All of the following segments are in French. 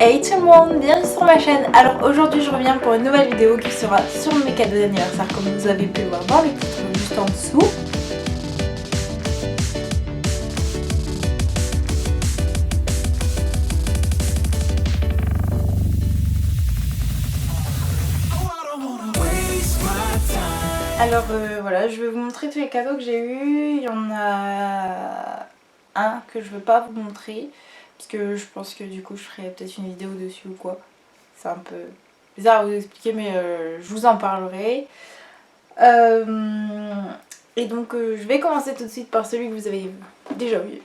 Hey tout le monde, bienvenue sur ma chaîne. Alors aujourd'hui je reviens pour une nouvelle vidéo qui sera sur mes cadeaux d'anniversaire comme vous avez pu le voir dans le titre juste en dessous. Alors voilà, je vais vous montrer tous les cadeaux que j'ai eu. Il y en a un que je veux pas vous montrer parce que je pense que du coup je ferai peut-être une vidéo dessus ou quoi. C'est un peu bizarre à vous expliquer mais je vous en parlerai. Et donc je vais commencer tout de suite par celui que vous avez déjà vu.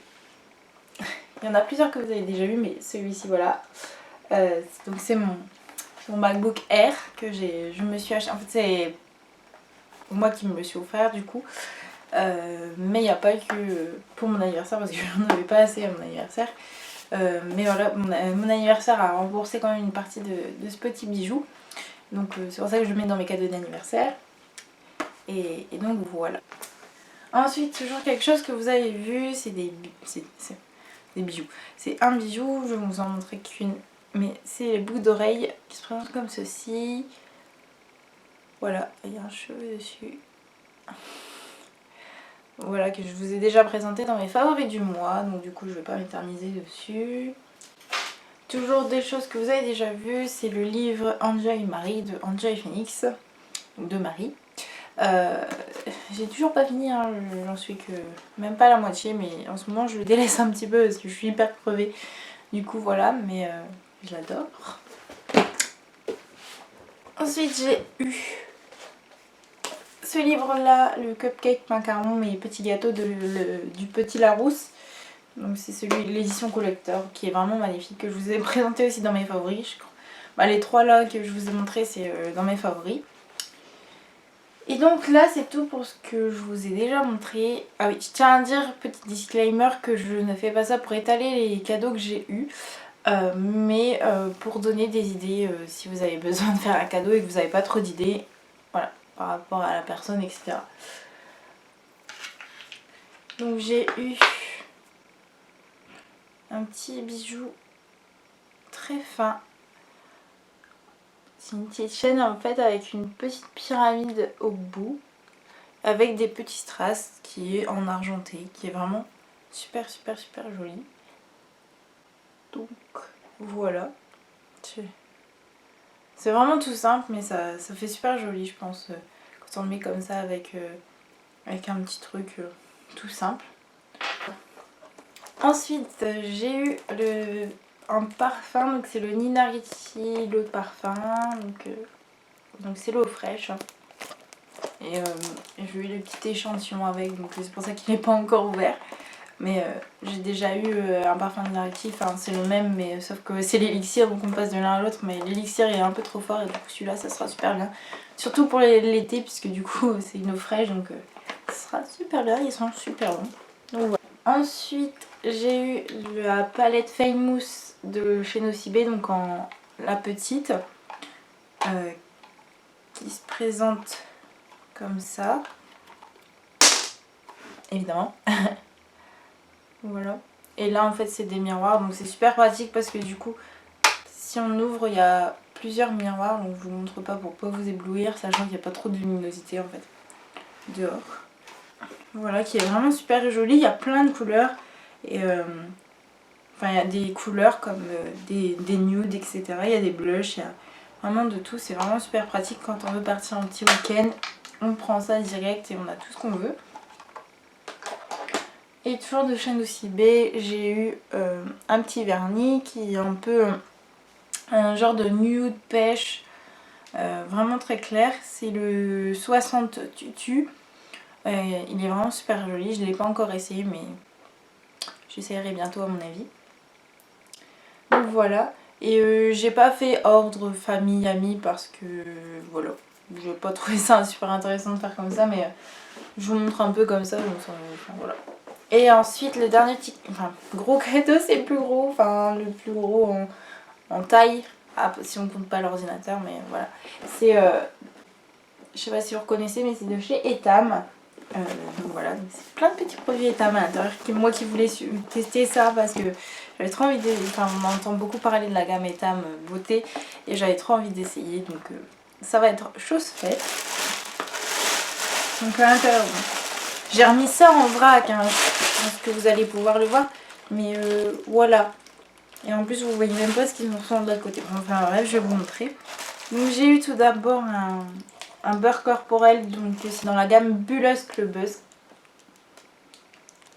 Il y en a plusieurs que vous avez déjà vu mais celui-ci voilà. Donc c'est mon MacBook Air que je me suis acheté. En fait c'est moi qui me le suis offert du coup. Mais il n'y a pas que pour mon anniversaire parce que je n'en avais pas assez à mon anniversaire. Mais voilà, mon anniversaire a remboursé quand même une partie de ce petit bijou. Donc c'est pour ça que je le mets dans mes cadeaux d'anniversaire. Et donc voilà. Ensuite, toujours quelque chose que vous avez vu, c'est des bijoux. C'est un bijou, je vais vous en montrer qu'une. Mais c'est les boucles d'oreilles qui se présentent comme ceci. Voilà, il y a un cheveu dessus. Voilà, que je vous ai déjà présenté dans mes favoris du mois. Donc du coup, je ne vais pas m'éterniser dessus. Toujours des choses que vous avez déjà vues, c'est le livre Enjoy Marie de Enjoy Phoenix. De Marie. J'ai toujours pas fini, hein, j'en suis que même pas la moitié, mais en ce moment je le délaisse un petit peu parce que je suis hyper crevée. Du coup voilà, mais je l'adore. Ensuite j'ai eu ce livre là, le Cupcake Macaron et Petits Gâteaux du Petit Larousse. Donc c'est celui de l'édition collector qui est vraiment magnifique, que je vous ai présenté aussi dans mes favoris. Les trois là que je vous ai montré c'est dans mes favoris. Et donc là c'est tout pour ce que je vous ai déjà montré. Ah oui, je tiens à dire, petit disclaimer, que je ne fais pas ça pour étaler les cadeaux que j'ai eus, mais pour donner des idées si vous avez besoin de faire un cadeau et que vous n'avez pas trop d'idées, voilà, par rapport à la personne, etc. Donc j'ai eu un petit bijou très fin. C'est une petite chaîne en fait avec une petite pyramide au bout, avec des petits strass qui est en argenté, qui est vraiment super joli. Donc voilà, c'est vraiment tout simple mais ça fait super joli je pense quand on le met comme ça avec un petit truc tout simple. Ensuite j'ai eu un parfum, donc c'est le Nina Ricci, l'eau de parfum, donc c'est l'eau fraîche. Et j'ai eu le petit échantillon avec, donc c'est pour ça qu'il n'est pas encore ouvert. Mais j'ai déjà eu un parfum de Nina Ricci, enfin c'est le même mais sauf que c'est l'élixir donc on passe de l'un à l'autre, mais l'élixir est un peu trop fort et donc celui-là ça sera super bien. Surtout pour l'été puisque du coup c'est une eau fraîche donc ça sera super bien, ils sont super bons. Donc voilà. Ensuite j'ai eu la palette Famous de chez Nocibé, donc en la petite, qui se présente comme ça, évidemment. Voilà. Et là en fait c'est des miroirs, donc c'est super pratique parce que du coup si on ouvre il y a plusieurs miroirs, donc je vous montre pas pour pas vous éblouir, sachant qu'il n'y a pas trop de luminosité en fait dehors. Voilà, qui est vraiment super joli, il y a plein de couleurs et enfin il y a des couleurs comme des nudes, etc. Il y a des blushs, il y a vraiment de tout, c'est vraiment super pratique quand on veut partir en petit week-end. On prend ça direct et on a tout ce qu'on veut. Et toujours de chez Nocibé, j'ai eu un petit vernis qui est un peu un genre de nude pêche, vraiment très clair. C'est le 60 Tutu. Il est vraiment super joli, je ne l'ai pas encore essayé mais j'essaierai bientôt à mon avis. Donc voilà. Et j'ai pas fait ordre famille amis parce que voilà, j'ai pas trouvé ça super intéressant de faire comme ça, mais je vous montre un peu comme ça, donc enfin, voilà. Et ensuite le dernier petit, enfin gros cadeau, c'est le plus gros, enfin le plus gros en taille, si on compte pas l'ordinateur, mais voilà. C'est, je sais pas si vous reconnaissez, mais c'est de chez Etam. Donc voilà, c'est plein de petits produits Etam à l'intérieur. Moi qui voulais tester ça parce que j'avais trop envie enfin on entend beaucoup parler de la gamme Etam beauté et j'avais trop envie d'essayer, donc ça va être chose faite. Donc à l'intérieur, bon, j'ai remis ça en vrac, hein, je pense que vous allez pouvoir le voir, mais voilà. Et en plus vous voyez même pas ce qu'ils en sont de l'autre côté. Enfin bref, je vais vous montrer. Donc j'ai eu tout d'abord un beurre corporel, donc c'est dans la gamme Bulleuse Clubeuse.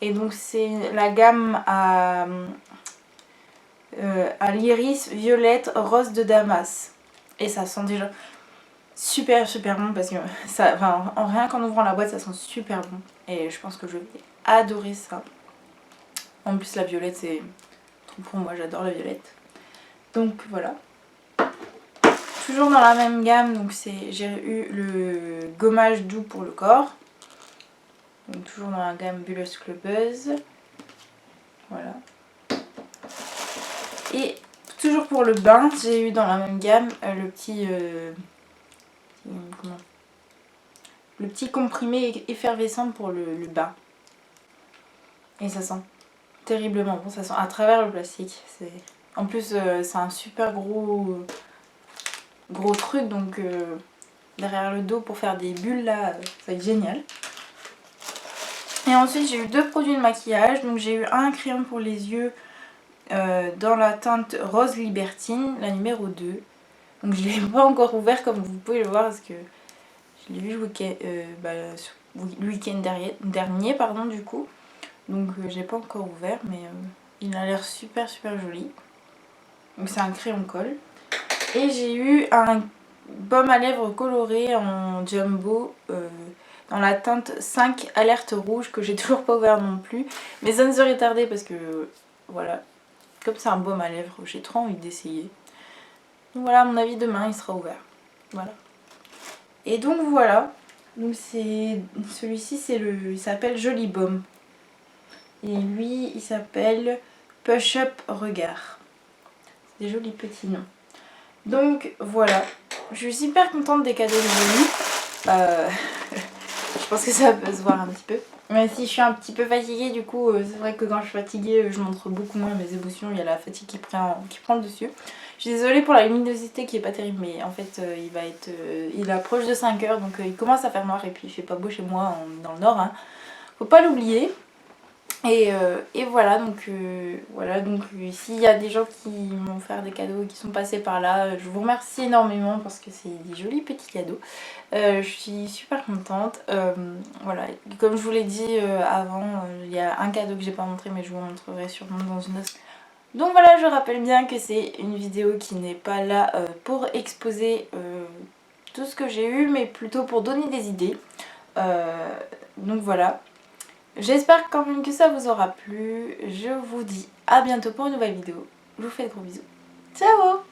Et donc c'est la gamme à l'iris, violette, rose de Damas. Et ça sent déjà super bon parce que ça, enfin, rien qu'en ouvrant la boîte ça sent super bon. Et je pense que je vais adorer ça. En plus la violette c'est trop pour moi, j'adore la violette. Donc voilà. Toujours dans la même gamme, donc j'ai eu le gommage doux pour le corps. Donc toujours dans la gamme Bulleuse Clubeuse. Voilà. Et toujours pour le bain, j'ai eu dans la même gamme le petit comprimé effervescent pour le bain. Et ça sent terriblement bon, ça sent à travers le plastique. En plus c'est un super gros truc, donc derrière le dos pour faire des bulles là, ça va être génial. Et ensuite j'ai eu 2 produits de maquillage, donc j'ai eu un crayon pour les yeux dans la teinte Rose Libertine, la numéro 2. Donc je ne l'ai pas encore ouvert comme vous pouvez le voir parce que je l'ai vu le week-end dernier pardon, du coup. Donc je l'ai pas encore ouvert, mais il a l'air super joli. Donc c'est un crayon colle. Et j'ai eu un baume à lèvres coloré en jumbo dans la teinte 5 alerte rouge que j'ai toujours pas ouvert non plus. Mais ça ne serait tardé parce que voilà, comme c'est un baume à lèvres, j'ai trop envie d'essayer. Donc voilà, à mon avis demain il sera ouvert. Voilà. Et donc voilà. Donc celui-ci il s'appelle Joli Baume. Et lui il s'appelle Push Up Regard. C'est des jolis petits noms. Donc voilà. Je suis super contente des cadeaux de Jolie. Je pense que ça peut se voir un petit peu. Même si je suis un petit peu fatiguée, du coup c'est vrai que quand je suis fatiguée je montre beaucoup moins mes émotions, il y a la fatigue qui prend le dessus. Je suis désolée pour la luminosité qui est pas terrible, mais en fait il approche de 5 heures, donc il commence à faire noir et puis il fait pas beau chez moi dans le nord, hein. Faut pas l'oublier. Et voilà, donc s'il y a des gens qui m'ont fait des cadeaux et qui sont passés par là, je vous remercie énormément parce que c'est des jolis petits cadeaux. Je suis super contente. Voilà, comme je vous l'ai dit avant, il y a un cadeau que j'ai pas montré mais je vous montrerai sûrement dans une autre. Donc voilà, je rappelle bien que c'est une vidéo qui n'est pas là pour exposer tout ce que j'ai eu, mais plutôt pour donner des idées. Donc voilà. J'espère quand même que ça vous aura plu. Je vous dis à bientôt pour une nouvelle vidéo. Je vous fais de gros bisous. Ciao!